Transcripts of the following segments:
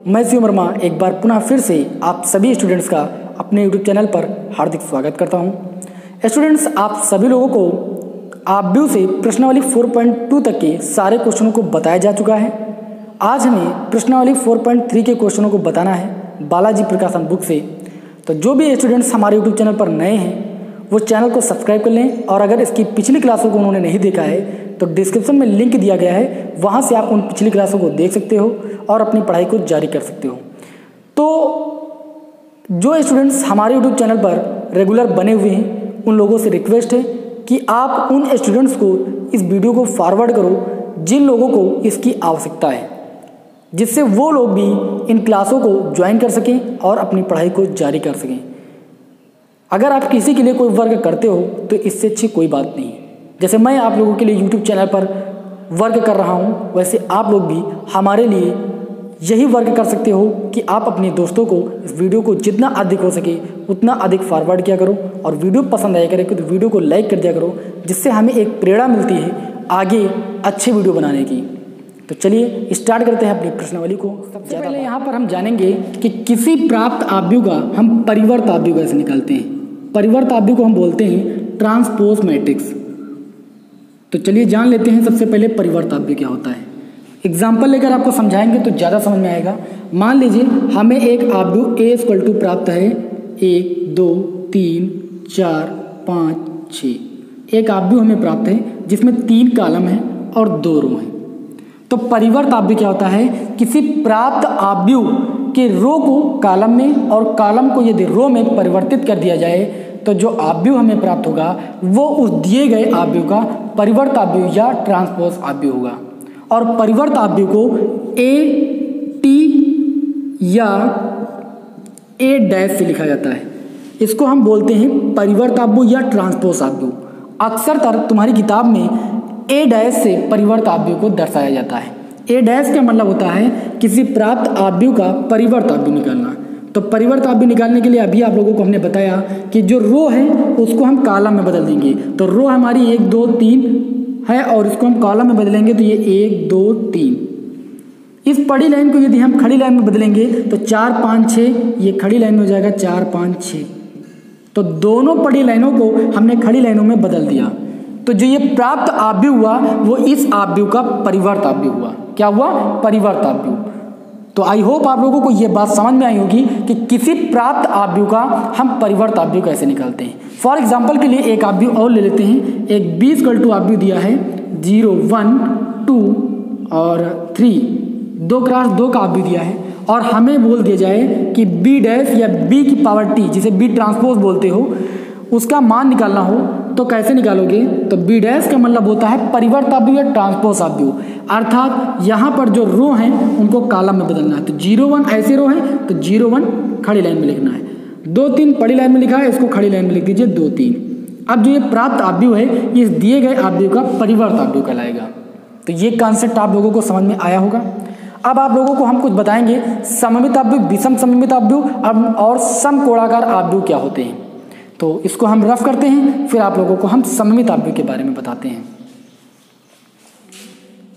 मैं शिव वर्मा एक बार पुनः फिर से आप सभी स्टूडेंट्स का अपने YouTube चैनल पर हार्दिक स्वागत करता हूं। स्टूडेंट्स, आप सभी लोगों को आब्यू से प्रश्नावली 4.2 तक के सारे क्वेश्चनों को बताया जा चुका है। आज हमें प्रश्नावली 4.3 के क्वेश्चनों को बताना है बालाजी प्रकाशन बुक से। तो जो भी स्टूडेंट्स हमारे YouTube चैनल पर नए हैं वो चैनल को सब्सक्राइब कर लें, और अगर इसकी पिछली क्लासों को उन्होंने नहीं देखा है तो डिस्क्रिप्शन में लिंक दिया गया है, वहाँ से आप उन पिछली क्लासों को देख सकते हो और अपनी पढ़ाई को जारी कर सकते हो। तो जो स्टूडेंट्स हमारे यूट्यूब चैनल पर रेगुलर बने हुए हैं उन लोगों से रिक्वेस्ट है कि आप उन स्टूडेंट्स को इस वीडियो को फॉरवर्ड करो जिन लोगों को इसकी आवश्यकता है, जिससे वो लोग भी इन क्लासों को ज्वाइन कर सकें और अपनी पढ़ाई को जारी कर सकें। अगर आप किसी के लिए कोई वर्क करते हो तो इससे अच्छी कोई बात नहीं है। जैसे मैं आप लोगों के लिए यूट्यूब चैनल पर वर्क कर रहा हूँ, वैसे आप लोग भी हमारे लिए यही वर्क कर सकते हो कि आप अपने दोस्तों को इस वीडियो को जितना अधिक हो सके उतना अधिक फॉरवर्ड किया करो, और वीडियो पसंद आया करे तो वीडियो को लाइक कर दिया करो, जिससे हमें एक प्रेरणा मिलती है आगे अच्छी वीडियो बनाने की। तो चलिए स्टार्ट करते हैं अपनी प्रश्नावली को। सबसे पहले यहाँ पर हम जानेंगे कि किसी प्राप्त आब्यू का हम परिवर्त आब्यू कैसे निकालते हैं। परिवर्त आब्यू को हम बोलते हैं ट्रांसपोज मैट्रिक्स। तो चलिए जान लेते हैं सबसे पहले परिवर्त आब्यू क्या होता है। एग्जाम्पल लेकर आपको समझाएंगे तो ज़्यादा समझ में आएगा। मान लीजिए हमें एक आब्यू A प्राप्त है 1 2 3 4 5 6। एक आब्यू हमें प्राप्त है जिसमें 3 कॉलम हैं और 2 रो हैं। तो परिवर्त आब्यू क्या होता है, किसी प्राप्त आब्यू के रो को कॉलम में और कॉलम को यदि रो में परिवर्तित कर दिया जाए तो जो आब्यू हमें प्राप्त होगा वो उस दिए गए आब्यू का परिवर्त आब्यू या ट्रांसपोज आब्यू होगा। और परिवर्त आब्यू को ए टी या ए डैश से लिखा जाता है। इसको हम बोलते हैं परिवर्त आब्यू या ट्रांसपोज आब्यू। अक्सर तुम्हारी किताब में ए डैश से परिवर्त आब्यू को दर्शाया जाता है। ए डैश का मतलब होता है किसी प्राप्त आब्यू का परिवर्त आब्यू निकालना। तो परिवर्त आब्यू निकालने के लिए अभी आप लोगों को हमने बताया कि जो रो है उसको हम कॉलम में बदल देंगे। तो रो हमारी 1 2 3 है और इसको हम कॉलम में बदलेंगे तो ये 1 2 3। इस पड़ी लाइन को यदि हम खड़ी लाइन में बदलेंगे तो 4 5 6, ये खड़ी लाइन में हो जाएगा 4 5 6। तो दोनों पड़ी लाइनों को हमने खड़ी लाइनों में बदल दिया। तो जो ये प्राप्त आब्यू हुआ वो इस आब्यू का परिवर्त आब्यू हुआ। क्या हुआ? परिवर्त आब्यू। तो आई होप आप लोगों को ये बात समझ में आई होगी कि किसी प्राप्त आब्यू का हम परिवर्त आब्यू कैसे निकालते हैं। फॉर एग्जांपल के लिए एक आब्यू और ले लेते हैं। एक B आब्यू दिया है 0 1 2 और 3, 2 क्रॉस 2 का आब्यू दिया है, और हमें बोल दिया जाए कि B डैश या B की पावर T, जिसे B ट्रांसपोज बोलते हो, उसका मान निकालना हो तो कैसे निकालोगे? तो B डैश का मतलब होता है परिवर्त आब्यू या ट्रांसपोज आब्यू, अर्थात यहाँ पर जो रो हैं उनको कॉलम में बदलना है। तो 0 1 ऐसे रो हैं तो 0 1 खड़ी लाइन में लिखना है। 2 3 पड़ी लाइन में लिखा है, इसको खड़ी लाइन में लिख दीजिए 2 3। अब जो ये प्राप्त आब्यू है ये इस दिए गए आब्यू का परिवर्त आब्यू कहलाएगा। तो ये कॉन्सेप्ट आप लोगों को समझ में आया होगा। अब आप लोगों को हम कुछ बताएंगे सममित आब्यू, विषम सममित आब्यू और समकोणाकार आब्यू क्या होते हैं। तो इसको हम रफ करते हैं, फिर आप लोगों को हम सममित आब्यू के बारे में बताते हैं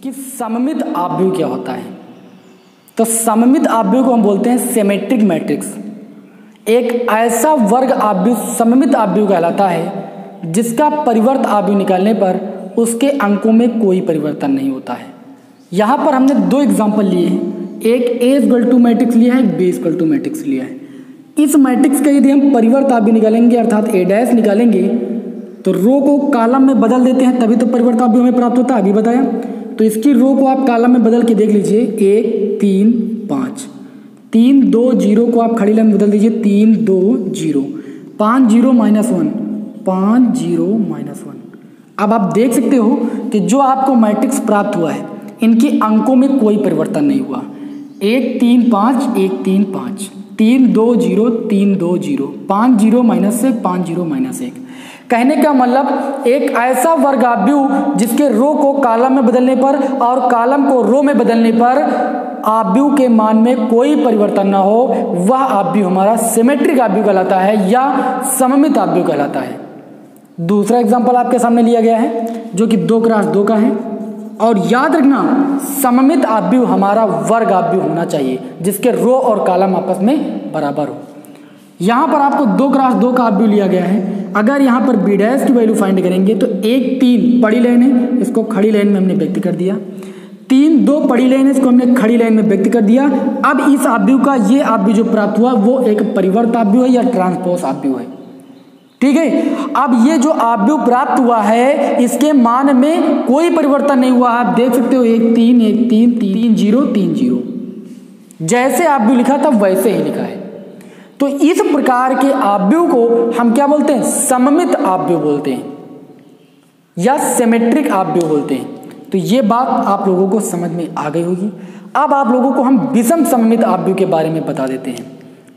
कि सममित आब्यू क्या होता है। तो सममित आब्यू को हम बोलते हैं सिमेट्रिक मैट्रिक्स। एक ऐसा वर्ग आब्यू सममित आब्यू कहलाता है जिसका परिवर्त आब्यू निकालने पर उसके अंकों में कोई परिवर्तन नहीं होता है। यहाँ पर हमने 2 एग्जाम्पल लिए हैं, एक A मैट्रिक्स लिया है, एक B मैट्रिक्स लिया है। इस मैट्रिक्स का यदि हम परिवर्त आब्यू निकालेंगे अर्थात ए डैश निकालेंगे तो रो को कॉलम में बदल देते हैं तभी तो परिवर्त आब्यू हमें प्राप्त होता है, अभी बताया। तो इसकी रो को आप कॉलम में बदल के देख लीजिए 1 3 5, 3 2 0 को आप खड़ी लाइन में बदल दीजिए 3 2 0, 5 0 -1 5 0 -1। अब आप देख सकते हो कि जो आपको मैट्रिक्स प्राप्त हुआ है इनके अंकों में कोई परिवर्तन नहीं हुआ। 1 3 5 1 3 5, 3 2 0 3 2 0, 5 0 -1 5 0 -1। कहने का मतलब एक ऐसा वर्ग आब्यू जिसके रो को कॉलम में बदलने पर और कॉलम को रो में बदलने पर आब्यू के मान में कोई परिवर्तन ना हो, वह आब्यू हमारा सिमेट्रिक आब्यू कहलाता है या सममित आब्यू कहलाता है। दूसरा एग्जाम्पल आपके सामने लिया गया है जो कि 2 क्रॉस 2 का है, और याद रखना सममित आव्यूह हमारा वर्ग आव्यूह होना चाहिए जिसके रो और कॉलम आपस में बराबर हो। यहाँ पर आपको 2x2 का आव्यूह लिया गया है। अगर यहाँ पर बी डैश की वैल्यू फाइंड करेंगे तो 1 3 बड़ी लाइन है, इसको खड़ी लाइन में हमने व्यक्त कर दिया। 3 2 बड़ी लाइन है, इसको हमने खड़ी लाइन में व्यक्त कर दिया। अब इस आव्यूह का ये आव्यूह जो प्राप्त हुआ वो एक परिवर्त आव्यूह है या ट्रांसपोज आव्यूह है। ठीक है, अब ये जो आव्यूह प्राप्त हुआ है इसके मान में कोई परिवर्तन नहीं हुआ। आप देख सकते हो 1 3 1 3 3 0 3 0, जैसे आव्यूह लिखा था वैसे ही लिखा है। तो इस प्रकार के आव्यूह को हम क्या बोलते हैं? सममित आव्यूह बोलते हैं या सिमेट्रिक आव्यूह बोलते हैं। तो ये बात आप लोगों को समझ में आ गई होगी। अब आप लोगों को हम विषम सममित आव्यूह के बारे में बता देते हैं।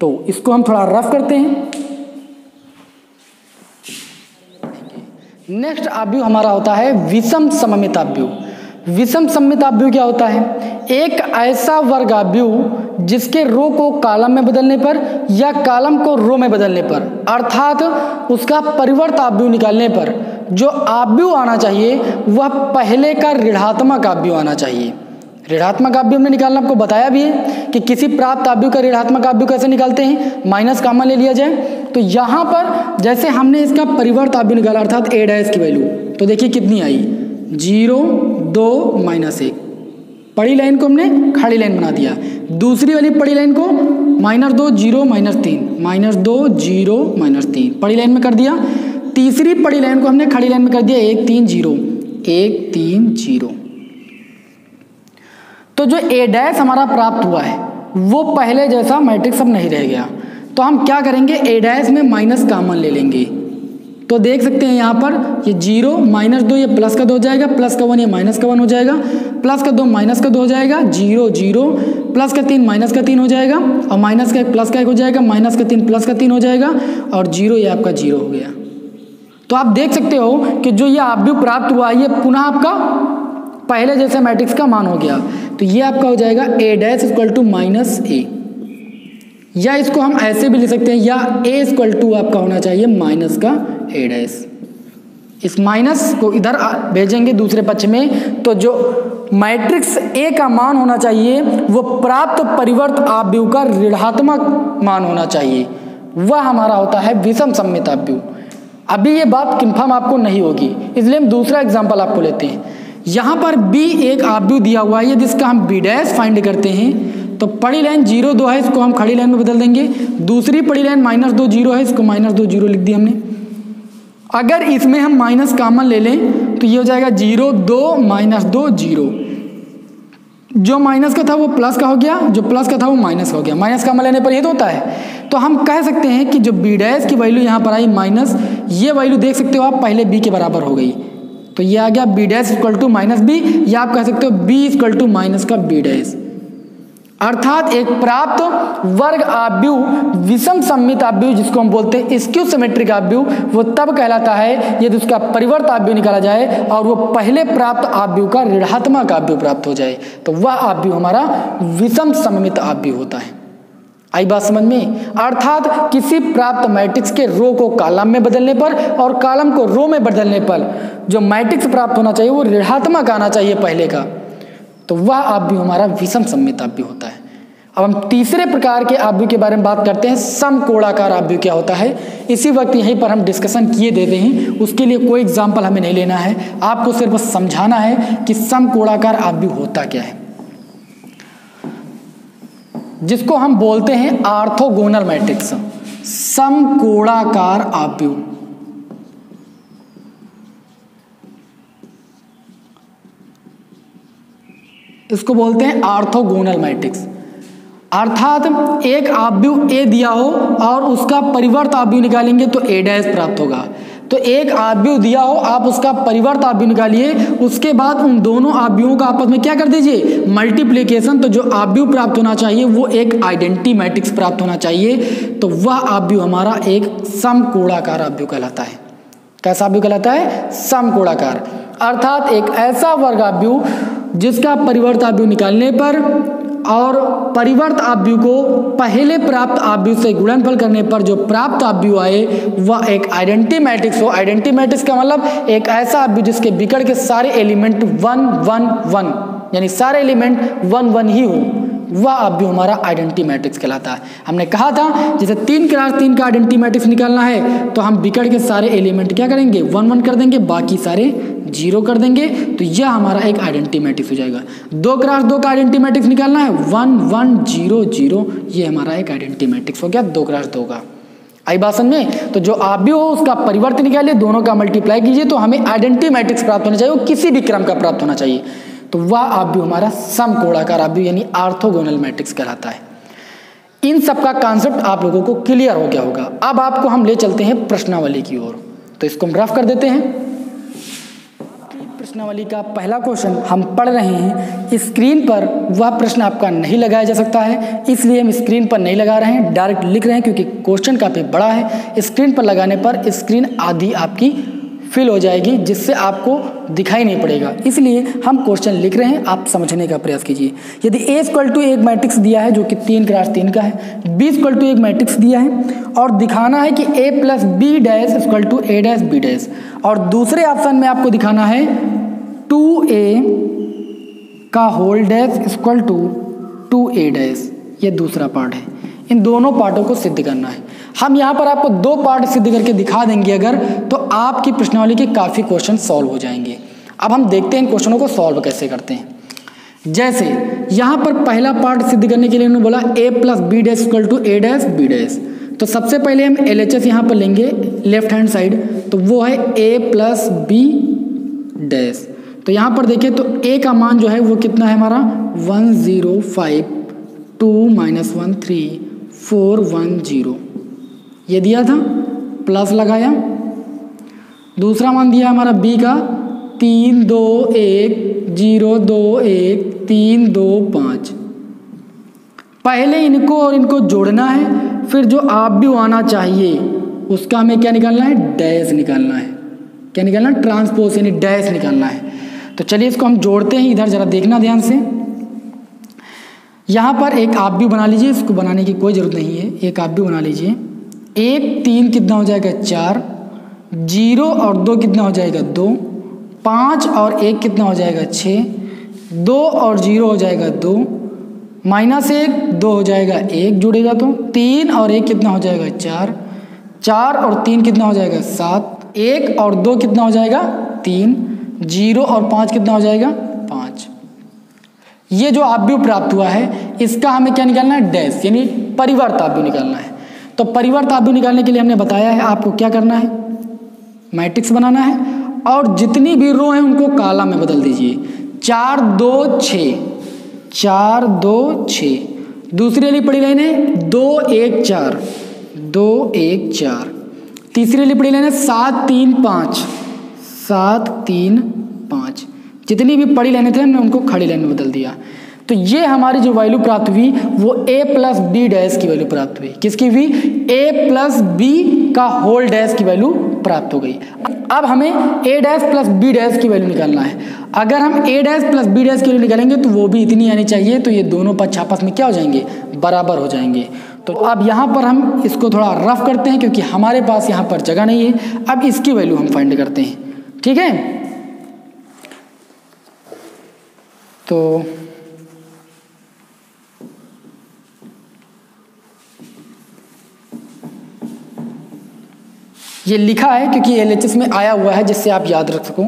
तो इसको हम थोड़ा रफ करते हैं। नेक्स्ट आव्यूह हमारा होता है विषम सममित आव्यूह। विषम सममित आव्यूह क्या होता है? एक ऐसा वर्ग आव्यूह जिसके रो को कॉलम में बदलने पर या कॉलम को रो में बदलने पर, अर्थात उसका परिवर्त आव्यूह निकालने पर जो आव्यूह आना चाहिए वह पहले का ऋणात्मक आव्यूह आना चाहिए। ऋणात्मक आव्यूह हमने निकालना आपको बताया भी है कि किसी प्राप्त आव्यूह का ऋणात्मक आव्यूह कैसे निकालते हैं, माइनस कॉमन ले लिया जाए। तो यहाँ पर जैसे हमने इसका परिवर्त आव्यूह निकाला अर्थात ए डैश की वैल्यू, तो देखिए कितनी आई 0 2 -1। बड़ी लाइन को हमने खड़ी लाइन बना दिया, दूसरी वाली बड़ी लाइन को -2 0 -3 -2 0 -3 बड़ी लाइन में कर दिया। तीसरी बड़ी लाइन को हमने खड़ी लाइन में कर दिया 1 3 0 1 3 0। तो जो ए डैश हमारा प्राप्त हुआ है वो पहले जैसा मैट्रिक्स अब नहीं रह गया। तो हम क्या करेंगे, ए डैश में माइनस कॉमन ले लेंगे। तो देख सकते हैं यहाँ पर ये 0 -2 ये प्लस का 2 हो जाएगा, प्लस का 1 ये माइनस का 1 हो जाएगा, प्लस का 2 माइनस का 2 हो जाएगा, 0 0 प्लस का 3 माइनस का 3 हो जाएगा, और माइनस का 1 प्लस का 1 हो जाएगा, माइनस का 3 प्लस का 3 हो जाएगा, और 0 ये आपका 0 हो गया। तो आप देख सकते हो कि जो ये आव्यूह प्राप्त हुआ ये पुनः आपका पहले जैसे मैट्रिक्स का मान हो गया। तो ये आपका हो जाएगा ए डैश इक्वल टू -a, या इसको हम ऐसे भी लिख सकते हैं, या a इक्वल टू आपका होना चाहिए माइनस का ए डैश। इस माइनस को इधर भेजेंगे दूसरे पक्ष में, तो जो मैट्रिक्स ए का मान होना चाहिए वो प्राप्त परिवर्त आव्यूह का ऋणात्मक मान होना चाहिए, वह हमारा होता है विषम सममित आव्यूह। अभी ये बात कंफर्म आपको नहीं होगी, इसलिए हम दूसरा एग्जाम्पल आपको लेते हैं। यहाँ पर b एक आव्यूह दिया हुआ है जिसका हम b डैश फाइंड करते हैं। तो बड़ी लाइन 0 2 है, इसको हम खड़ी लाइन में बदल देंगे। दूसरी बड़ी लाइन -2 0 है, इसको -2 0 लिख दिया हमने। अगर इसमें हम माइनस कॉमन ले लें तो ये हो जाएगा 0 2 -2 0। जो माइनस का था वो प्लस का हो गया, जो प्लस का था वो माइनस का हो गया। माइनस कॉमन लेने पर ये तो होता है। तो हम कह सकते हैं कि जो b डैश की वैल्यू यहाँ पर आई माइनस, ये वैल्यू देख सकते हो आप पहले b के बराबर हो गई। तो ये आ गया b dash equal to -b, या आप कह सकते हो b इक्वल टू माइनस का b डैश। अर्थात एक प्राप्त वर्ग आव्यूह विषम सममित आव्यूह जिसको हम बोलते हैं स्क्यू सिमेट्रिक आव्यूह, वो तब कहलाता है यदि उसका परिवर्त आव्यूह निकाला जाए और वो पहले प्राप्त आव्यूह का ऋणात्मक आव्यूह प्राप्त हो जाए, तो वह आव्यूह हमारा विषम सममित आव्यूह होता है। आई बात समझ में? अर्थात किसी प्राप्त मैट्रिक्स के रो को कॉलम में बदलने पर और कॉलम को रो में बदलने पर जो मैट्रिक्स प्राप्त होना चाहिए वो ऋणात्मक आना चाहिए पहले का, तो वह आव्यूह हमारा विषम सममित आव्यूह होता है। अब हम तीसरे प्रकार के आव्यूह के बारे में बात करते हैं, समकोणाकार आव्यूह क्या होता है। इसी वक्त यहीं पर हम डिस्कशन किए देते हैं, उसके लिए कोई एग्जाम्पल हमें नहीं लेना है, आपको सिर्फ समझाना है कि समकोणाकार आव्यूह होता क्या है, जिसको हम बोलते हैं ऑर्थोगोनल मैट्रिक्स। समकोणाकार आव्यूह, इसको बोलते हैं ऑर्थोगोनल मैट्रिक्स। अर्थात एक आव्यूह ए दिया हो और उसका परिवर्त आव्यूह निकालेंगे तो ए डैश प्राप्त होगा। तो एक आव्यूह दिया हो, आप उसका परिवर्त आव्यूह निकालिए, उसके बाद उन दोनों आव्यूहों का आपस में क्या कर दीजिए, मल्टीप्लिकेशन। तो जो आव्यूह प्राप्त होना चाहिए वो एक आइडेंटिटी मैट्रिक्स प्राप्त होना चाहिए, तो वह आव्यूह हमारा एक समकोणाकार आव्यूह कहलाता है। कैसा आव्यूह कहलाता है? समकोणाकार। अर्थात एक ऐसा वर्ग आव्यूह जिसका परिवर्त आव्यूह निकालने पर और परिवर्त आव्यूह को पहले प्राप्त आव्यूह से गुणनफल करने पर जो प्राप्त आव्यूह आए वह एक आइडेंटिटी मैट्रिक्स हो। आइडेंटिटी मैट्रिक्स का मतलब एक ऐसा आव्यूह जिसके विकर्ण के सारे एलिमेंट 1 1 1 यानी सारे एलिमेंट 1 1 ही हो, वह आव्यूह हमारा आइडेंटिटी मैट्रिक्स कहलाता है। हमने कहा था जैसे 3x3 का आइडेंटिटी मैट्रिक्स निकालना है तो हम विकर्ण के सारे एलिमेंट क्या करेंगे 1 1 कर देंगे, बाकी सारे 0 कर देंगे, तो यह हमारा एक आइडेंटिटी मैट्रिक्स हो जाएगा। 2x2 का आइडेंटिटी मैट्रिक्स निकालना है 1 1 0 0, ये हमारा एक आइडेंटिटी मैट्रिक्स हो गया 2x2 का। आई बात समझ में? तो जो आव्यूह हो उसका परिवर्त निकालिए, दोनों का मल्टीप्लाई कीजिए तो हमें आइडेंटिटी मैट्रिक्स प्राप्त होना चाहिए, वो किसी भी क्रम का प्राप्त होना चाहिए, तो वह आव्यूह हमारा समकोणाकार आव्यूह यानी ऑर्थोगोनल मैट्रिक्स कहलाता है। इन सब का कॉन्सेप्ट आप लोगों को क्लियर हो गया होगा। अब आपको हम ले चलते हैं प्रश्नावली की ओर, तो इसको हम रफ कर देते हैं। प्रश्नावली का पहला क्वेश्चन हम पढ़ रहे हैं, स्क्रीन पर वह प्रश्न आपका नहीं लगाया जा सकता है, इसलिए हम स्क्रीन पर नहीं लगा रहे हैं, डायरेक्ट लिख रहे हैं क्योंकि क्वेश्चन काफ़ी बड़ा है। स्क्रीन पर लगाने पर स्क्रीन आधी आपकी फिल हो जाएगी जिससे आपको दिखाई नहीं पड़ेगा, इसलिए हम क्वेश्चन लिख रहे हैं, आप समझने का प्रयास कीजिए। यदि A = एक मैट्रिक्स दिया है जो कि 3x3 का है, B = एक मैट्रिक्स दिया है और दिखाना है कि A + B' = A' B', और दूसरे ऑप्शन में आपको दिखाना है 2A का होल डैश = 2A', ये दूसरा पार्ट है। इन दोनों पार्टों को सिद्ध करना है। हम यहाँ पर आपको 2 पार्ट सिद्ध करके दिखा देंगे अगर, तो आपकी प्रश्नावली के काफ़ी क्वेश्चन सॉल्व हो जाएंगे। अब हम देखते हैं इन क्वेश्चनों को सॉल्व कैसे करते हैं। जैसे यहाँ पर पहला पार्ट सिद्ध करने के लिए उन्होंने बोला A + B' = A' B', तो सबसे पहले हम LHS यहाँ पर लेंगे लेफ्ट हैंड साइड, तो वो है A + B'। तो यहाँ पर देखिए तो A का मान जो है वो कितना है हमारा 1 0 5 2 -1 3 4 1 0, ये दिया था, प्लस लगाया। दूसरा मान दिया हमारा B का 3 2 1 0 2 1 3 2 5। पहले इनको और इनको जोड़ना है, फिर जो आव्यूह आना चाहिए उसका हमें क्या निकालना है, डैश निकालना है। क्या निकालना है, ट्रांसपोज यानी डैश निकालना है। तो चलिए इसको हम जोड़ते हैं, इधर जरा देखना ध्यान से। यहाँ पर एक आव्यूह बना लीजिए, इसको बनाने की कोई ज़रूरत नहीं है, एक आव्यूह बना लीजिए। 1 3 कितना हो जाएगा 4, 0 और 2 कितना हो जाएगा 2, 5 और 1 कितना हो जाएगा 6, 2 और 0 हो जाएगा 2, -1 2 हो जाएगा 1 जुड़ेगा तो 3 और 1 कितना हो जाएगा 4, 4 और 3 कितना हो जाएगा 7, 1 और 2 कितना हो जाएगा 3, 0 और 5 कितना हो जाएगा 5। ये जो आव्यूह प्राप्त हुआ है इसका हमें क्या निकालना है, डैश यानी परिवर्त आव्यूह निकालना है। तो परिवर्त आव्यूह निकालने के लिए हमने बताया है आपको क्या करना है, मैट्रिक्स बनाना है और जितनी भी रो हैं उनको कॉलम में बदल दीजिए। 4 2 6 4 2 6, दूसरी वाली पड़ी लाइन है 2 1 4 2 1 4, तीसरी वाली पड़ी लाइन है 7 3 5 7 3 5। जितनी भी पड़ी लाइनें थे हमने उनको खड़ी लाइन में बदल दिया। तो ये हमारी जो वैल्यू प्राप्त हुई वो A + B' की वैल्यू प्राप्त हुई। किसकी हुई, A + B का होल डैश की वैल्यू प्राप्त हो गई। अब हमें A' + B' की वैल्यू निकालना है। अगर हम A' + B' की वैल्यू निकालेंगे तो वो भी इतनी आनी चाहिए, तो ये दोनों पक्ष आपस में क्या हो जाएंगे, बराबर हो जाएंगे। तो अब यहाँ पर हम इसको थोड़ा रफ करते हैं क्योंकि हमारे पास यहाँ पर जगह नहीं है। अब इसकी वैल्यू हम फाइंड करते हैं, ठीक है। तो ये लिखा है क्योंकि LHS में आया हुआ है जिससे आप याद रख सको।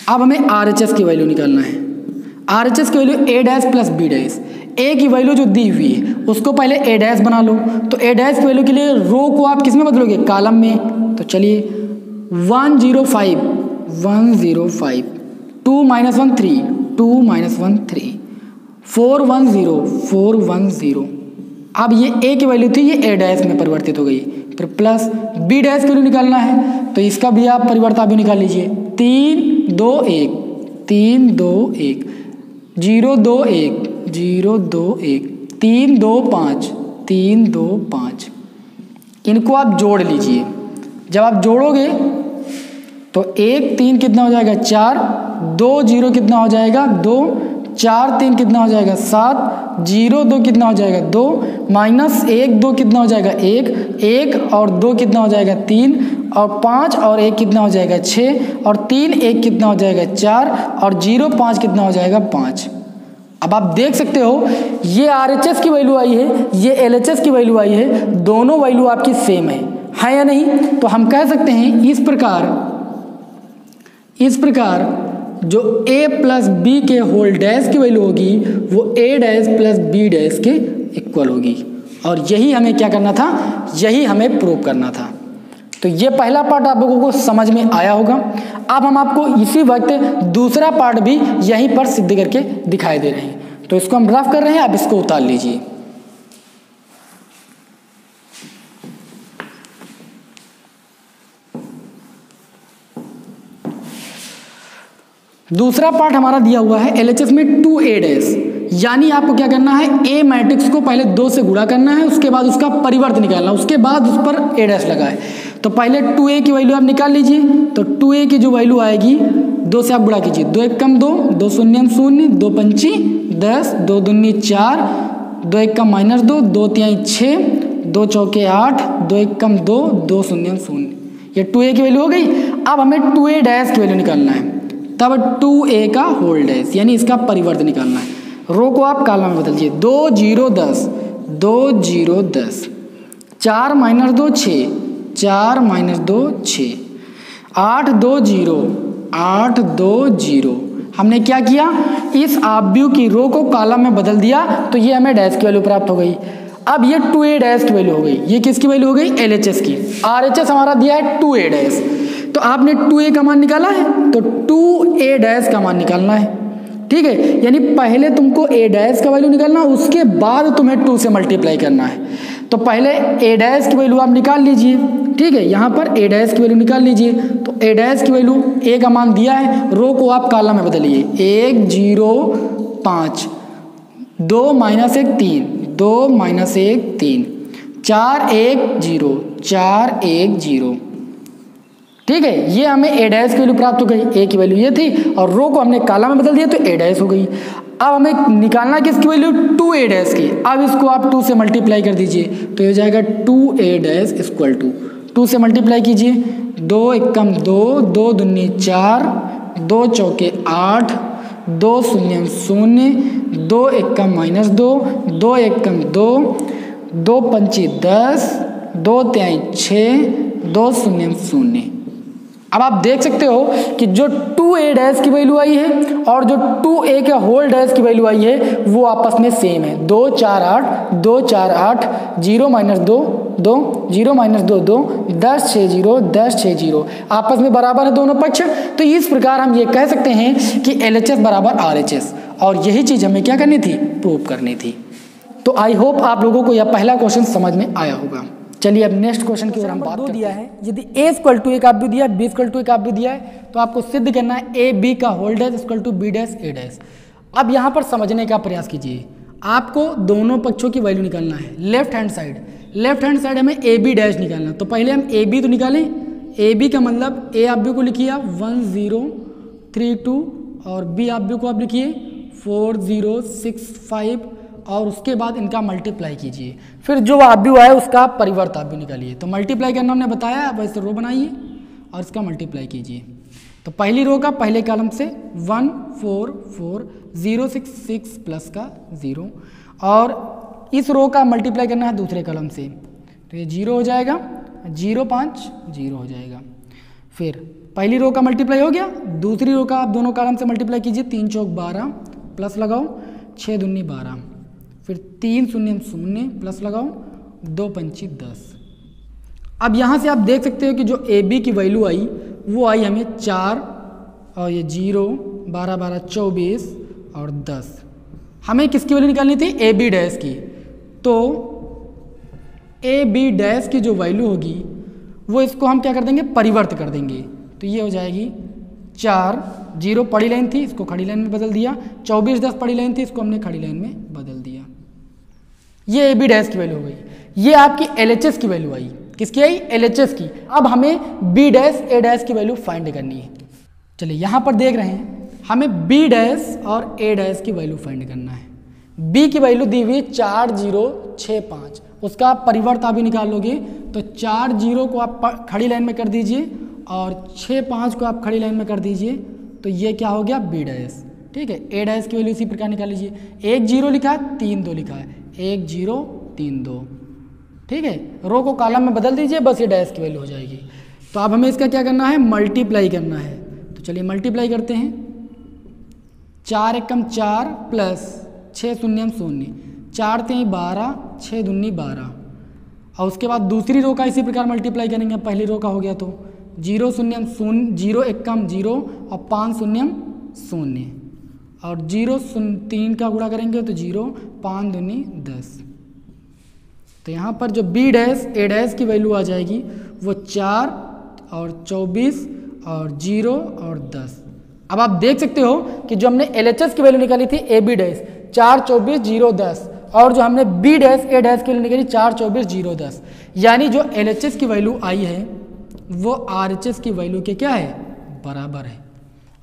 अब हमें RHS की वैल्यू निकालना है। RHS की वैल्यू A' + B'। A की वैल्यू जो दी हुई है उसको पहले A' बना लो, तो A' की वैल्यू के लिए रो को आप किस में बदलोगे, कॉलम में। तो चलिए 1 0 5 1 0 5 2 -1 3 2 -1 3 4 1 0 4 1 0। अब ये A की वैल्यू थी, ये A' में परिवर्तित हो गई। फिर प्लस B' की वैल्यू निकालना है, तो इसका भी आप परिवर्त आव्यूह निकाल लीजिए। 3 2 1 3 2 1 0 2 1 0 2 1 3 2 5 3 2 5। इनको आप जोड़ लीजिए। जब आप जोड़ोगे तो 1 3 कितना हो जाएगा 4, 2 0 कितना हो जाएगा 2, 4 3 कितना हो जाएगा 7, 0 2 कितना हो जाएगा 2, -1 2 कितना हो जाएगा 1, 1 और 2 कितना हो जाएगा 3, और 5 और 1 कितना हो जाएगा 6, और 3 1 कितना हो जाएगा 4, और 0 5 कितना हो जाएगा 5। अब आप देख सकते हो ये RHS की वैल्यू आई है, ये LHS की वैल्यू आई है, दोनों वैल्यू आपकी सेम है या नहीं। तो हम कह सकते हैं इस प्रकार जो a प्लस बी के होल डैश की वैल्यू होगी वो a dash plus b dash के इक्वल होगी। और यही हमें क्या करना था, यही हमें प्रूव करना था। तो ये पहला पार्ट आप लोगों को समझ में आया होगा। अब हम आपको इसी वक्त दूसरा पार्ट भी यहीं पर सिद्ध करके दिखाई दे रहे हैं। तो इसको हम रफ कर रहे हैं, आप इसको उतार लीजिए। दूसरा पार्ट हमारा दिया हुआ है LHS में 2a डैश, यानी आपको क्या करना है, A मैट्रिक्स को पहले 2 से गुणा करना है, उसके बाद उसका परिवर्त निकालना, उसके बाद उस पर a डैश लगा है। तो पहले 2a की वैल्यू आप निकाल लीजिए। तो 2a की जो वैल्यू आएगी 2 से आप गुणा कीजिए, 2 1 कम 2, 2 शून्य 0, 2 पंची 10, 2 दूनी 4, 2 1 कम -2, 2 तिहाई 6, 2 चौके 8, 2 1 कम 2, 2 शून्य 0। ये 2a की वैल्यू हो गई। अब हमें 2a डैश की वैल्यू निकालना है, तब 2a का होल डैश यानी इसका परिवर्त निकालना है। रो को आप कॉलम में बदलिए, 2 0 10, 2 0 10, 4 - 2 6, 4 - 2 6, 8 2 0, 8 2 0। हमने क्या किया, इस आव्यूह की रो को कॉलम में बदल दिया, तो ये हमें डैश की वैल्यू प्राप्त हो गई। अब ये 2a डैश की वैल्यू हो गई। ये किसकी वैल्यू हो गई, LHS की। RHS हमारा दिया है 2a डैश, तो आपने 2a का मान निकाला है, तो 2a डैश का मान निकालना है। ठीक है, यानी पहले तुमको a डैश का वैल्यू निकालना, उसके बाद तुम्हें 2 से मल्टीप्लाई करना है। तो पहले a डैश की वैल्यू आप निकाल लीजिए। ठीक है, यहाँ पर a डैश की वैल्यू निकाल लीजिए। तो a डैश की वैल्यू a का मान दिया है, रो को आप कॉलम में बदलिए, 1 0 5, 2 - 1 3, 2 - 1 3, 4 1 0, 4 1 0। ठीक है, ये हमें a डैश की वैल्यू प्राप्त हो गई। a की वैल्यू ये थी और रो को हमने कॉलम में बदल दिया तो a डैश हो गई। अब हमें निकालना किसकी वैल्यू, 2a डैश की। अब इसको आप 2 से मल्टीप्लाई कर दीजिए, तो ये हो जाएगा 2a डैश इक्वल टू 2 से मल्टीप्लाई कीजिए, 2 1 कम 2, 2 दूनी 4, 2 चौके 8, 2 शून्य 0, 2 1 कम -2, 2 1 कम 2, 2 पंची 10, 2 तिहाई 6, 2 शून्य 0। अब आप देख सकते हो कि जो 2a डैश की वैल्यू आई है और जो 2a के होल डैश की वैल्यू आई है वो आपस में सेम है। 2 4 8, 2 4 8, 0 - 2 2, 0 - 2 2, 10 6 0, 10 6 0, आपस में बराबर है दोनों पक्ष। तो इस प्रकार हम ये कह सकते हैं कि LHS बराबर RHS, और यही चीज़ हमें क्या करनी थी, प्रूव करनी थी। तो आई होप आप लोगों को यह पहला क्वेश्चन समझ में आया होगा। चलिए अब नेक्स्ट क्वेश्चन की ओर हम बात करते हैं। यदि a = a का आव्यूह दिया है, b = a का आव्यूह दिया है, तो आपको सिद्ध करना है a b का whole dash = b dash a dash. अब यहाँ पर समझने का प्रयास कीजिए, आपको दोनों पक्षों की वैल्यू निकालना है। लेफ्ट हैंड साइड हमें a b डैश निकालना। तो पहले हम a b तो निकालें। a b का मतलब a आव्यूह को लिखिए आप 1 0 3 2, और b आव्यूह को आप लिखिए 4 0 6 5, और उसके बाद इनका मल्टीप्लाई कीजिए। फिर जो आव्यूह है उसका परिवर्त आव्यूह निकालिए। तो मल्टीप्लाई करना हमने बताया, वैसे रो बनाइए और इसका मल्टीप्लाई कीजिए। तो पहली रो का पहले कॉलम से 1 4 4 0 6 6 प्लस का 0, और इस रो का मल्टीप्लाई करना है दूसरे कॉलम से, तो ये 0 हो जाएगा, 0 5 0 हो जाएगा। फिर पहली रो का मल्टीप्लाई हो गया, दूसरी रो का आप दोनों कॉलम से मल्टीप्लाई कीजिए, 3 चौक 12 प्लस लगाओ 6 दूनी 12, फिर 3 शून्य 0 प्लस लगाओ 2 पंची 10। अब यहाँ से आप देख सकते हो कि जो ए बी की वैल्यू आई वो आई हमें 4, और ये 0 12 12 24 और 10। हमें किसकी वैल्यू निकालनी थी, ए बी डैश की। तो ए बी डैश की जो वैल्यू होगी वो इसको हम क्या कर देंगे, परिवर्त कर देंगे। तो ये हो जाएगी 4, 0 पड़ी लाइन थी, इसको खड़ी लाइन में बदल दिया, 24 10 पड़ी लाइन थी, इसको हमने खड़ी लाइन में बदल दिया। ये ए बी डैश की वैल्यू हो गई। ये आपकी LHS की वैल्यू आई। किसकी आई, LHS की। अब हमें b डैश a डैश की वैल्यू फाइंड करनी है। चलिए यहाँ पर देख रहे हैं हमें बी डैश और ए डैश की वैल्यू फाइंड करना है। बी की वैल्यू दी हुई 4065, उसका आप परिवर्त अभी निकाल लोगे तो 40 को आप खड़ी लाइन में कर दीजिए और 65 को आप खड़ी लाइन में कर दीजिए, तो ये क्या हो गया बी डैश। ठीक है, ए डैश की वैल्यू इसी प्रकार निकाल लीजिए। 1 0 लिखा है, 3 2 लिखा है, 1 0 3 2। ठीक है, रो को कॉलम में बदल दीजिए, बस ये डैश की वैल्यू हो जाएगी। तो अब हमें इसका क्या करना है, मल्टीप्लाई करना है। तो चलिए मल्टीप्लाई करते हैं। 4 एकम 4 प्लस 6 शून्यम 0, 4 3 12, 6 दूनी 12। और उसके बाद दूसरी रो का इसी प्रकार मल्टीप्लाई करेंगे। पहली रो का हो गया तो 0 शून्यम 0, 0 एकम 0 और 5 शून्यम 0, और 0 3 का गुणा करेंगे तो 0, 5 दूनी 10। तो यहाँ पर जो बी डैश ए डैश की वैल्यू आ जाएगी वो 4 और 24 और 0 और 10। अब आप देख सकते हो कि जो हमने LHS की वैल्यू निकाली थी ए बी डैश 4 24 0 10, और जो हमने बी डैश ए डैश की वैल्यू निकाली 4 24 0 10, यानी जो LHS की वैल्यू आई है वो RHS की वैल्यू के क्या है, बराबर है।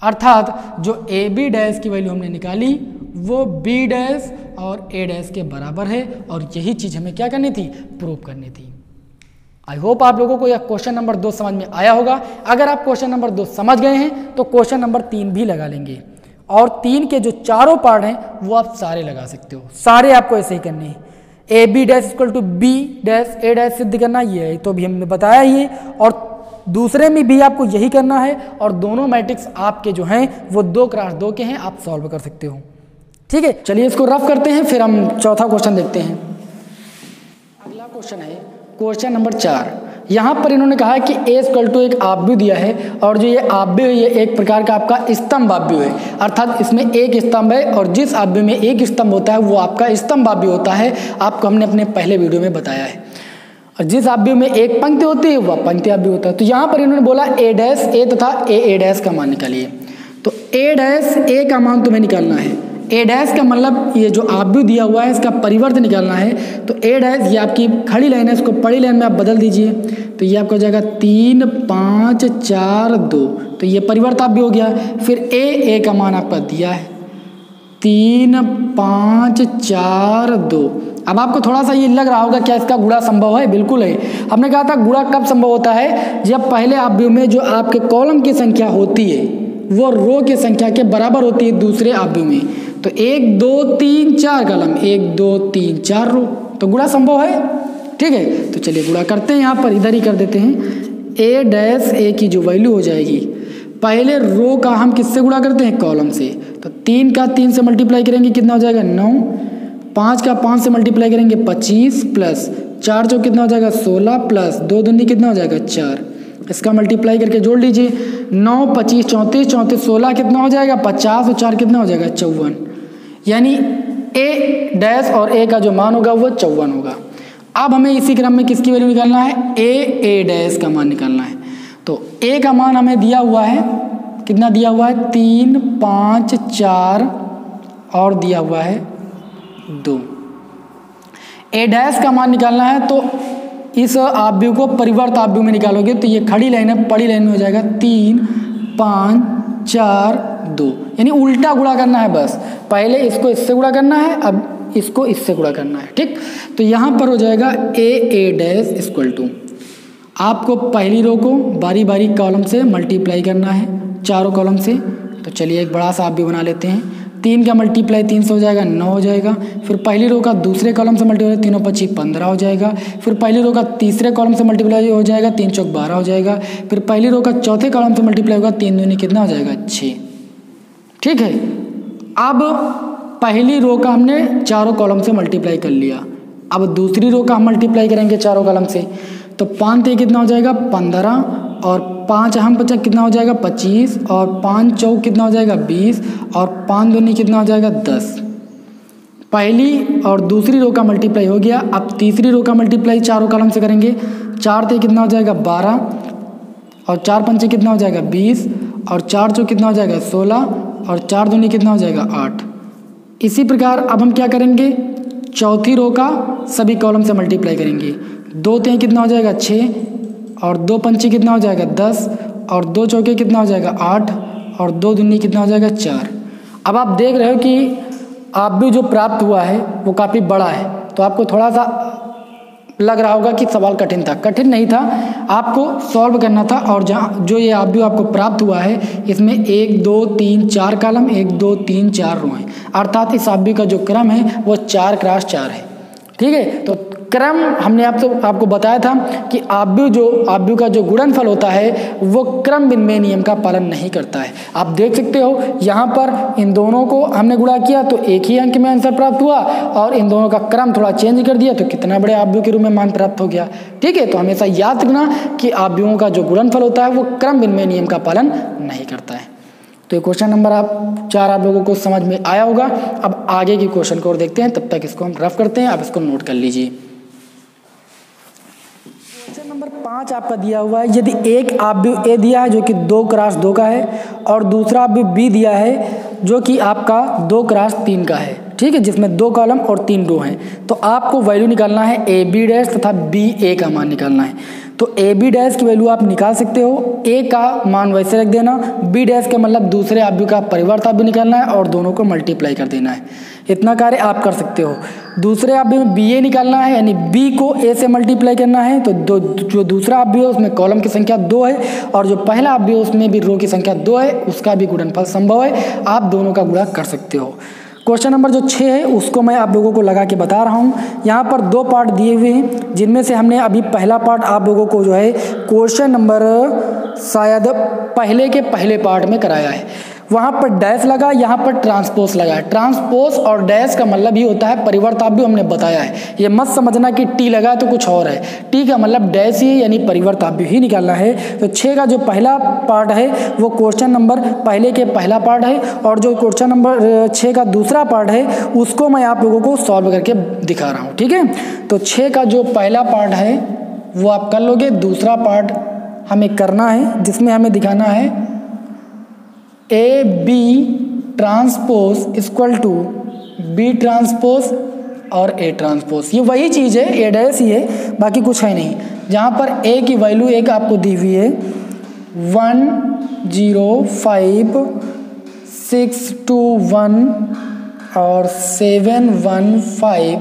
अर्थात जो ए बी डैश की वैल्यू हमने निकाली वो बी डैश और ए डैश के बराबर है, और यही चीज़ हमें क्या करनी थी, प्रूव करनी थी। आई होप आप लोगों को यह क्वेश्चन नंबर 2 समझ में आया होगा। अगर आप क्वेश्चन नंबर 2 समझ गए हैं तो क्वेश्चन नंबर 3 भी लगा लेंगे, और 3 के जो चारों पार्ट हैं वो आप सारे लगा सकते हो। सारे आपको ऐसे ही करने हैं। A b dash equal to b dash a dash सिद्ध करना, ये है तो भी हमने बताया ही है, और दूसरे में भी आपको यही करना है, और दोनों मैट्रिक्स आपके जो हैं वो 2x2 के हैं, आप सॉल्व कर सकते हो। ठीक है, चलिए इसको रफ करते हैं, फिर हम चौथा क्वेश्चन देखते हैं। अगला क्वेश्चन है क्वेश्चन नंबर 4। यहाँ पर इन्होंने कहा है कि ए इक्वल टू एक आव्यूह दिया है, और जो ये आव्यूह है ये एक प्रकार का आपका स्तंभ आव्यूह है। अर्थात इसमें एक स्तंभ है, और जिस आव्यूह में एक स्तंभ होता है वो आपका स्तंभ आव्यूह होता है। आपको हमने अपने पहले वीडियो में बताया है। और जिस आव्यूह में एक पंक्ति होती है वह पंक्ति आव्यूह होता है। तो यहाँ पर इन्होंने बोला ए डैश ए तथा ए डैश का मान निकालिए। तो ए डैश ए का मान तुम्हें निकालना है। ए डैश का मतलब ये जो आव्यूह दिया हुआ है इसका परिवर्त निकालना है। तो ए डैश ये आपकी खड़ी लाइन है, इसको पड़ी लाइन में आप बदल दीजिए, तो ये आपका हो जाएगा 3 5 4 2। तो ये परिवर्त आव्यूह हो गया। फिर ए का मान आपका दिया है 3 5 4 2। अब आपको थोड़ा सा ये लग रहा होगा क्या इसका गुणा संभव है? बिल्कुल है। हमने कहा था गुणा कब संभव होता है, जब पहले आव्यूह में जो आपके कॉलम की संख्या होती है वो रो की संख्या के बराबर होती है दूसरे आव्यूह में। तो 1 2 3 4 कॉलम, 1 2 3 4 रो, तो गुणा संभव है। ठीक है, तो चलिए गुणा करते हैं। यहाँ पर इधर ही कर देते हैं। ए डैश ए की जो वैल्यू हो जाएगी, पहले रो का हम किससे गुणा करते हैं, कॉलम से। तो 3 का 3 से मल्टीप्लाई करेंगे, कितना हो जाएगा 9। 5 का 5 से मल्टीप्लाई करेंगे 25, प्लस 4 जो कितना हो जाएगा 16, प्लस 2 दूनी कितना हो जाएगा 4। इसका मल्टीप्लाई करके जोड़ लीजिए। 9 25 34 34 16 कितना हो जाएगा 50, और 4 कितना हो जाएगा 54। यानी ए डैश और ए का जो मान होगा वो 54 होगा। अब हमें इसी क्रम में किसकी वैल्यू निकालना है, ए डैश का मान निकालना है। तो ए का मान हमें दिया हुआ है, कितना दिया हुआ है 3 5 4 और दिया हुआ है 2। ए डैश का मान निकालना है तो इस आव्यूह को परिवर्त आव्यूह में निकालोगे तो ये खड़ी लाइन है, पड़ी लाइन में हो जाएगा 3 5 4 2। यानी उल्टा गुणा करना है, बस पहले इसको इससे गुणा करना है, अब इसको इससे गुणा करना है। ठीक, तो यहाँ पर हो जाएगा ए डैश इक्वल टू, आपको पहली रो को बारी बारी कॉलम से मल्टीप्लाई करना है, चारों कॉलम से। तो चलिए एक बड़ा सा आव्यूह बना लेते हैं। 3 का मल्टीप्लाई 3 से हो जाएगा 9 हो जाएगा। फिर पहली रो का दूसरे कॉलम से मल्टीप्लाई 3 25 15 हो जाएगा। फिर पहली रो का तीसरे कॉलम से मल्टीप्लाई हो जाएगा 3 चौक 12 हो जाएगा। फिर पहली रो का चौथे कॉलम से मल्टीप्लाई होगा 3 दूनी कितना हो जाएगा 6। ठीक है, अब पहली रो का हमने चारों कॉलम से मल्टीप्लाई कर लिया। अब दूसरी रो का हम मल्टीप्लाई करेंगे चारों कॉलम से। तो 5 3 कितना हो जाएगा 15, और 5 हम 50 कितना हो जाएगा 25, और 5 चौक कितना हो जाएगा 20, और 5 दूनी कितना हो जाएगा 10। पहली और दूसरी रो का मल्टीप्लाई हो गया। अब तीसरी रो का मल्टीप्लाई चारों कॉलम से करेंगे। 4 3 कितना हो जाएगा 12, और 4 5 कितना हो जाएगा 20, और 4 चौक कितना हो जाएगा 16, और 4 दूनी कितना हो जाएगा 8। इसी प्रकार अब हम क्या करेंगे, चौथी रो का सभी कॉलम से मल्टीप्लाई करेंगे। 2 3 कितना हो जाएगा 6, और 2 पंचे कितना हो जाएगा 10, और 2 चौके कितना हो जाएगा 8, और 2 दूनी कितना हो जाएगा 4। अब आप देख रहे हो कि आप भी जो प्राप्त हुआ है वो काफ़ी बड़ा है, तो आपको थोड़ा सा लग रहा होगा कि सवाल कठिन था। कठिन नहीं था, आपको सॉल्व करना था। और जहाँ जो ये आप भी आपको प्राप्त हुआ है इसमें 1 2 3 4 कॉलम, 1 2 3 4 रो हैं, अर्थात इस आप का जो क्रम है वो 4x4 है। ठीक है, तो क्रम हमने आपको बताया था कि आव्यूह का जो गुणनफल होता है वो क्रम विनिमय नियम का पालन नहीं करता है। आप देख सकते हो यहाँ पर इन दोनों को हमने गुणा किया तो एक ही अंक में आंसर प्राप्त हुआ, और इन दोनों का क्रम थोड़ा चेंज कर दिया तो कितना बड़े आव्यूह के रूप में मान प्राप्त हो गया। ठीक है, तो हमेशा याद रखना कि आव्यूहों का जो गुणनफल होता है वो क्रम विनिमय नियम का पालन नहीं करता है। तो ये क्वेश्चन नंबर 4 आप लोगों को समझ में आया होगा। अब आगे की क्वेश्चन को और देखते हैं, तब तक इसको हम रफ करते हैं, आप इसको नोट कर लीजिए। क्वेश्चन नंबर 5 आपका दिया हुआ है, यदि एक आव्यूह ए दिया है जो कि 2x2 का है और दूसरा आव्यूह बी दिया है जो कि आपका 2x3 का है, ठीक है, जिसमें 2 कॉलम और 3 रो हैं, तो आपको वैल्यू निकालना है ए बी डैश तथा बी ए का मान निकालना है। तो ए बी डैश की वैल्यू आप निकाल सकते हो, ए का मान वैसे रख देना, बी डैश का मतलब दूसरे आव्यूह का परिवर्त आव्यूह निकालना है और दोनों को मल्टीप्लाई कर देना है। इतना कार्य आप कर सकते हो। दूसरे आव्यूह में बी ए निकालना है, यानी बी को ए से मल्टीप्लाई करना है, तो जो दूसरा आव्यूह है उसमें कॉलम की संख्या 2 है और जो पहला आव्यूह है उसमें भी रो की संख्या 2 है, उसका भी गुणनफल संभव है, आप दोनों का गुणा कर सकते हो। क्वेश्चन नंबर जो 6 है उसको मैं आप लोगों को लगा के बता रहा हूँ। यहाँ पर 2 पार्ट दिए हुए हैं, जिनमें से हमने अभी पहला पार्ट आप लोगों को जो है क्वेश्चन नंबर शायद पहले के पहले पार्ट में कराया है। वहाँ पर डैश लगा, यहाँ पर ट्रांसपोज लगा है। ट्रांसपोज और डैश का मतलब ही होता है परिवर्त आव्यूह, हमने बताया है। ये मत समझना कि टी लगा है तो कुछ और है, टी का मतलब डैश ही यानी परिवर्त आव्यूह ही निकालना है। तो 6 का जो पहला पार्ट है वो क्वेश्चन नंबर पहले के पहला पार्ट है, और जो क्वेश्चन नंबर 6 का दूसरा पार्ट है उसको मैं आप लोगों को सॉल्व करके दिखा रहा हूँ। ठीक है, तो 6 का जो पहला पार्ट है वो आप कर लोगे, दूसरा पार्ट हमें करना है जिसमें हमें दिखाना है a b transpose equal to b transpose और ए ट्रांसपोज। ये वही चीज़ है, ए डैश ही है, बाकी कुछ है नहीं। जहाँ पर ए की वैल्यू एक आपको दी हुई है 105,621 और 715,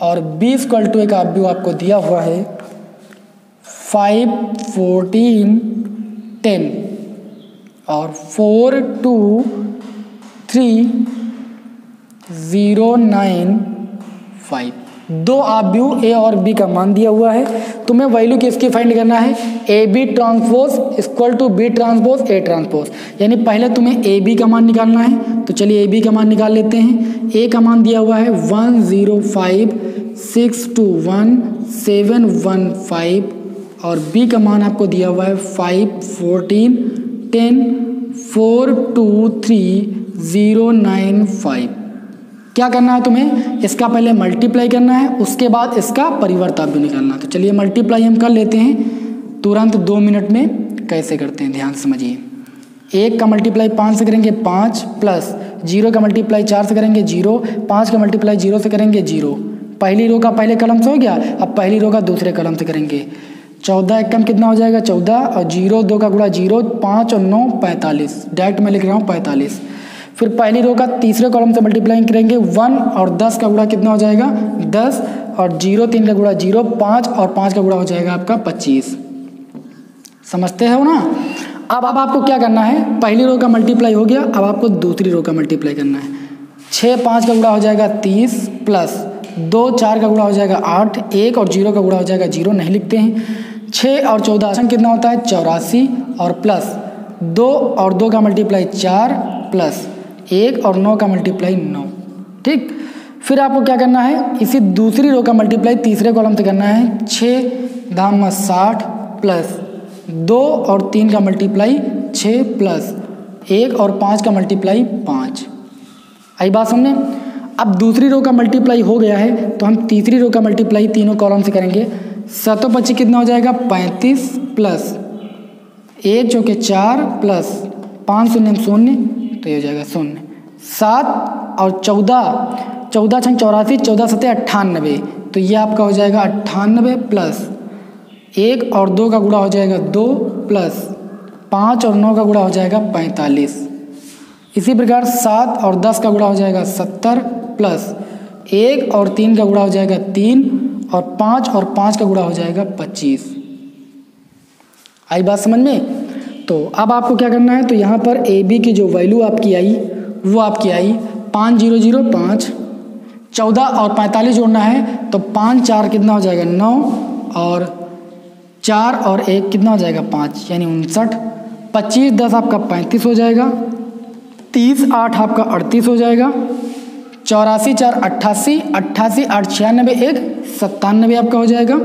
और बी इक्वल टू एक आव्यूह आपको दिया हुआ है 51410 और 423,095। 2 आव्यूह ए और बी का मान दिया हुआ है, तुम्हें वैल्यू किसकी फाइंड करना है, a b transpose equal to b transpose a transpose, यानी पहले तुम्हें ए बी का मान निकालना है। तो चलिए ए बी का मान निकाल लेते हैं। ए का मान दिया हुआ है 105,621,715 और बी का मान आपको दिया हुआ है 51410 423,095। क्या करना है तुम्हें, इसका पहले मल्टीप्लाई करना है, उसके बाद इसका परिवर्त आव्यूह निकालना है। तो चलिए मल्टीप्लाई हम कर लेते हैं तुरंत 2 मिनट में। कैसे करते हैं ध्यान से समझिए। 1 का मल्टीप्लाई 5 से करेंगे 5, प्लस 0 का मल्टीप्लाई 4 से करेंगे 0, 5 का मल्टीप्लाई 0 से करेंगे 0। पहली रो का पहले कलम से हो गया, अब पहली रो का दूसरे कलम से करेंगे। 14 एकम कितना हो जाएगा 14, और 0 2 का गुणा 0, 5 और 9 45, डायरेक्ट मैं लिख रहा हूँ 45। फिर पहली रो का तीसरे कॉलम से मल्टीप्लाई करेंगे 1 और 10 का गुणा कितना हो जाएगा 10, और 0 3 का गुणा 0, 5 और 5 का गुणा हो जाएगा आपका 25। समझते हो ना। अब आपको क्या करना है, पहली रो का मल्टीप्लाई हो गया, अब आपको दूसरी रो का मल्टीप्लाई करना है। 6 5 का गुणा हो जाएगा 30, प्लस 2 4 का गुणा हो जाएगा 8, 1 और 0 का गुणा हो जाएगा 0, नहीं लिखते हैं। 6 और 14 कितना होता है 84, और प्लस 2 और 2 का मल्टीप्लाई 4, प्लस 1 और 9 का मल्टीप्लाई 9। ठीक, फिर आपको क्या करना है, इसी दूसरी रो का मल्टीप्लाई तीसरे कॉलम से करना है। 6 धाम 60, प्लस 2 और 3 का मल्टीप्लाई 6, प्लस 1 और 5 का मल्टीप्लाई 5। आई बात समझे। अब दूसरी रो का मल्टीप्लाई हो गया है तो हम तीसरी रो का मल्टीप्लाई तीनों कॉलम से करेंगे। 7 25 कितना हो जाएगा 35, प्लस 1 चौके 4, प्लस 5 शून्य 0, तो ये हो जाएगा 0। 7 और 14 14 छंग 84, 14 7 98, तो ये आपका हो जाएगा 98, प्लस 1 और 2 का गुणा हो जाएगा 2, प्लस 5 और 9 का गुणा हो जाएगा 45। इसी प्रकार 7 और 10 का गुणा हो जाएगा 70 प्लस 1 और 3 का गुणा हो जाएगा 3 और 5 और 5 का गुणा हो जाएगा 25। आई बात समझ में? तो अब आपको क्या करना है, तो यहाँ पर ए बी की जो वैल्यू आपकी आई वो आपकी आई 5005। 14 और 45 जोड़ना है तो 5 4 कितना हो जाएगा 9 और 4 और 1 कितना हो जाएगा 5 यानी 59। 25 10 आपका 35 हो जाएगा। 30 8 आपका 38 हो जाएगा। 84 4 88, 88 8 96, 1 97 आपका हो जाएगा।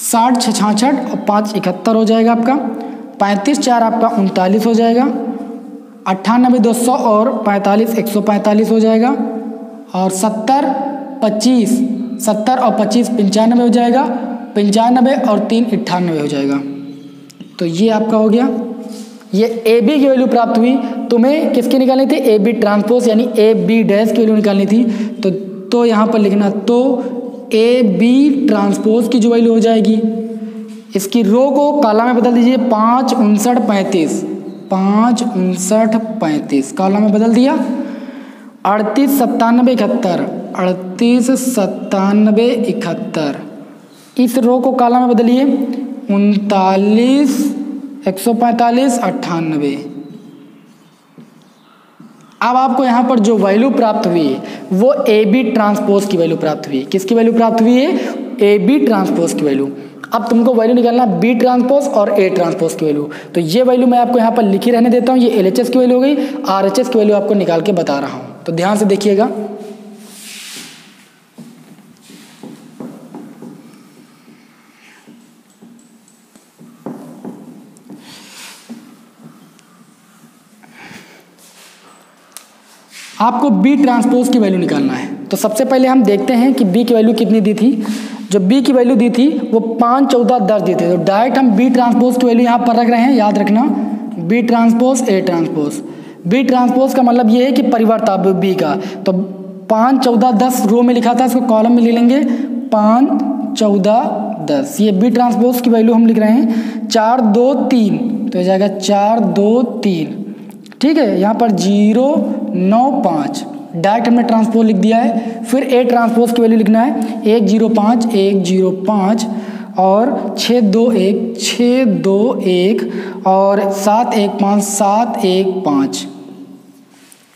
60 6 66 और 5 71 हो जाएगा आपका। 35 4 आपका 39 हो जाएगा। 98 200 और 45 145 हो जाएगा। और 70 25, 70 और 25 95 हो जाएगा। 95 और 3 98 हो जाएगा। तो ये आपका हो गया। ये ए बी की वैल्यू प्राप्त हुई। तुम्हें किसकी निकालनी थी? ए बी ट्रांसपोज यानी ए बी डैश की वैल्यू निकालनी थी। तो यहाँ पर लिखना, तो ए बी ट्रांसपोज की जो वैल्यू हो जाएगी, इसकी रो को कॉलम में बदल दीजिए 5 59 35, 5 59 35 कॉलम में बदल दिया। 38 97 71, 38 97 71 इस रो को कॉलम में बदलिए 39 145 98। अब आपको यहाँ पर जो वैल्यू प्राप्त हुई है वो ए बी ट्रांसपोज की वैल्यू प्राप्त हुई है। किसकी वैल्यू प्राप्त हुई है? ए बी ट्रांसपोज की वैल्यू। अब तुमको वैल्यू निकालना बी ट्रांसपोज और ए ट्रांसपोज की वैल्यू। तो ये वैल्यू मैं आपको यहाँ पर लिखी रहने देता हूँ। ये एलएचएस की वैल्यू हो गई, आरएचएस की वैल्यू आपको निकाल के बता रहा हूँ, तो ध्यान से देखिएगा। आपको बी ट्रांसपोज की वैल्यू निकालना है। तो सबसे पहले हम देखते हैं कि बी की वैल्यू कितनी दी थी। जो बी की वैल्यू दी थी वो 5 14 10 दी थी। तो डायरेक्ट हम बी ट्रांसपोज की वैल्यू यहाँ पर रख रहे हैं, याद रखना b transpose a transpose. B transpose का मतलब ये है कि परिवर्त अब बी का। तो 5 14 10 रो में लिखा था, इसको कॉलम में ले लेंगे 5 14 10। ये बी ट्रांसपोज की वैल्यू हम लिख रहे हैं 4 2 3, तो हो जाएगा 4 2 3। ठीक है, यहाँ पर 0 9 5 डायरेक्ट हमने ट्रांसपोज लिख दिया है। फिर ए ट्रांसपोज की वैल्यू लिखना है 105 105 और 621 621 और 715 715।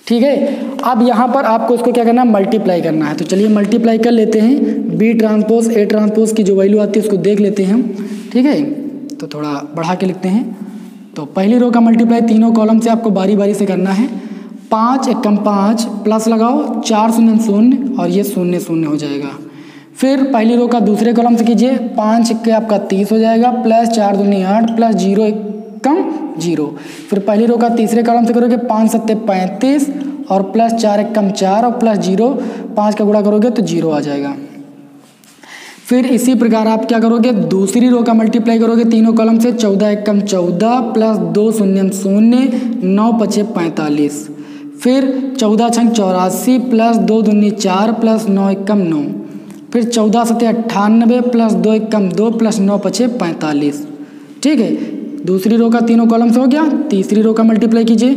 ठीक है, अब यहाँ पर आपको इसको क्या करना है? मल्टीप्लाई करना है। तो चलिए मल्टीप्लाई कर लेते हैं। बी ट्रांसपोज ए ट्रांसपोज की जो वैल्यू आती है उसको देख लेते हैं हम। ठीक है, तो थोड़ा बढ़ा के लिखते हैं। तो पहली रो का मल्टीप्लाई तीनों कॉलम से आपको बारी बारी से करना है। 5 1 5 प्लस लगाओ 4 0 0 और ये 0 0 हो जाएगा। फिर पहली रो का दूसरे कॉलम से कीजिए। 5 1 आपका 30 हो जाएगा, प्लस 4 2 8 प्लस 0 1 कम 0। फिर पहली रो का तीसरे कॉलम से करोगे 5 7 35 और प्लस 4 1 कम 4 और प्लस 0 5 का गुणा करोगे तो 0 आ जाएगा। फिर इसी प्रकार आप क्या करोगे? दूसरी रो का मल्टीप्लाई करोगे तीनों कॉलम से। 14 1 कम 14 प्लस 2 0 0 9 5 45। फिर 14 6 84 प्लस 2 दूनी 4 प्लस 9 1 कम 9। फिर 14 7 98 प्लस 2 1 कम 2 प्लस 9 5 45। ठीक है, दूसरी रो का तीनों कॉलम से हो गया। तीसरी रो का मल्टीप्लाई कीजिए।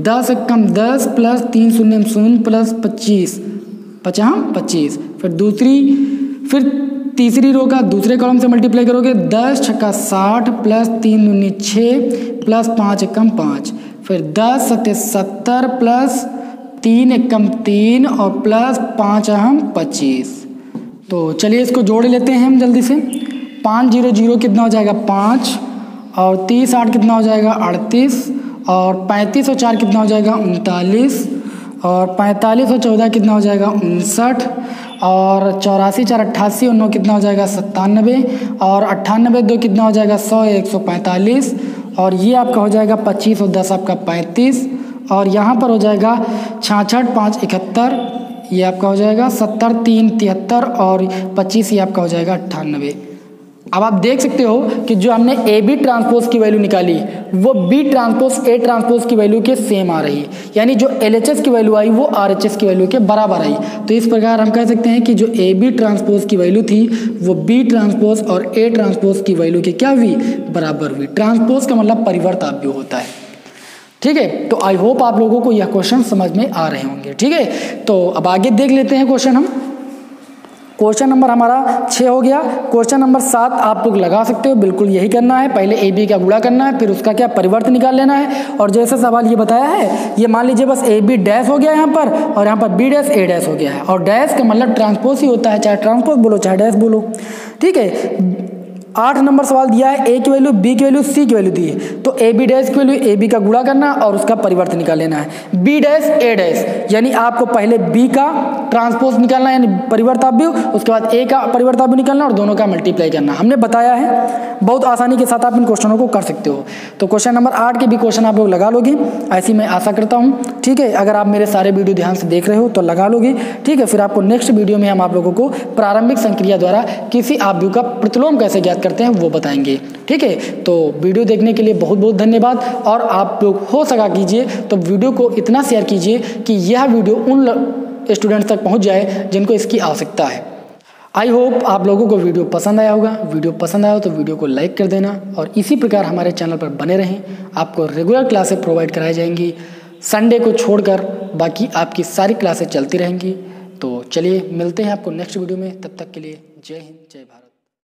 10 1 कम 10 प्लस 3 0 0 प्लस 25 25। फिर तीसरी रो का दूसरे कॉलम से मल्टीप्लाई करोगे। 10 6 60 प्लस 3 दूनी 6 प्लस 5 1 कम 5। फिर 10 7 70 प्लस 3 1 कम 3 और प्लस 5 अहम 25। तो चलिए इसको जोड़ लेते हैं हम जल्दी से। 5 0 0 कितना हो जाएगा 5 और 30 8 कितना हो जाएगा 38 और 35 और 4 कितना हो जाएगा 39 और 45 और 14 कितना हो जाएगा 59 और 84 4 88 और 9 कितना हो जाएगा 97 और 98 2 कितना हो जाएगा 100 145 और ये आपका हो जाएगा 25 और 10 आपका 35 और यहाँ पर हो जाएगा 66 5 71, ये आपका हो जाएगा 70 3 73 और 25 ये आपका हो जाएगा 98। अब आप देख सकते हो कि जो हमने ए बी ट्रांसपोज की वैल्यू निकाली वो बी ट्रांसपोज ए ट्रांसपोज की वैल्यू के सेम आ रही है, यानी जो LHS की वैल्यू आई वो RHS की वैल्यू के बराबर आई। तो इस प्रकार हम कह सकते हैं कि जो ए बी ट्रांसपोज की वैल्यू थी वो बी ट्रांसपोज और ए ट्रांसपोज की वैल्यू के क्या हुई, बराबर हुई। ट्रांसपोज का मतलब परिवर्ताव्य होता है। ठीक है, तो आई होप आप लोगों को यह क्वेश्चन समझ में आ रहे होंगे। ठीक है, तो अब आगे देख लेते हैं क्वेश्चन हम। क्वेश्चन नंबर हमारा 6 हो गया। क्वेश्चन नंबर 7 आप लोग लगा सकते हो, बिल्कुल यही करना है। पहले ए बी का गुणा करना है, फिर उसका क्या परिवर्त निकाल लेना है। और जैसे सवाल ये बताया है, ये मान लीजिए बस ए बी डैश हो गया यहाँ पर, और यहाँ पर बी डैश ए डैश हो गया है। और डैश का मतलब ट्रांसपोज ही होता है, चाहे ट्रांसपोज बोलो चाहे डैश बोलो। ठीक है, 8 नंबर सवाल दिया है, ए की वैल्यू बी की वैल्यू सी की वैल्यू दी है, तो ए बी डैश की वैल्यू ए बी का गुणा करना और उसका परिवर्तन निकाल लेना है। बी डैश ए डैश, यानी आपको पहले बी का ट्रांसपोज निकालना है यानी परिवर्ताव्य, उसके बाद ए का परिवर्ताव्य निकालना और दोनों का मल्टीप्लाई करना। हमने बताया है, बहुत आसानी के साथ आप इन क्वेश्चनों को कर सकते हो। तो क्वेश्चन नंबर 8 के भी क्वेश्चन आप लोग लगा लोगे, ऐसी मैं आशा करता हूँ। ठीक है, अगर आप मेरे सारे वीडियो ध्यान से देख रहे हो तो लगा लोगे। ठीक है, फिर आपको नेक्स्ट वीडियो में हम आप लोगों को प्रारंभिक संक्रिया द्वारा किसी आव्यूह का प्रतिलोम कैसे ज्ञात करते हैं वो बताएंगे। ठीक है, तो वीडियो देखने के लिए बहुत बहुत धन्यवाद। और आप लोग हो सका कीजिए तो वीडियो को इतना शेयर कीजिए कि यह वीडियो उन स्टूडेंट्स तक पहुंच जाए जिनको इसकी आवश्यकता है। आई होप आप लोगों को वीडियो पसंद आया होगा। वीडियो पसंद आया तो वीडियो को लाइक कर देना और इसी प्रकार हमारे चैनल पर बने रहें। आपको रेगुलर क्लासेस प्रोवाइड कराई जाएंगी, संडे को छोड़कर बाकी आपकी सारी क्लासेस चलती रहेंगी। तो चलिए मिलते हैं आपको नेक्स्ट वीडियो में, तब तक के लिए जय हिंद जय भारत।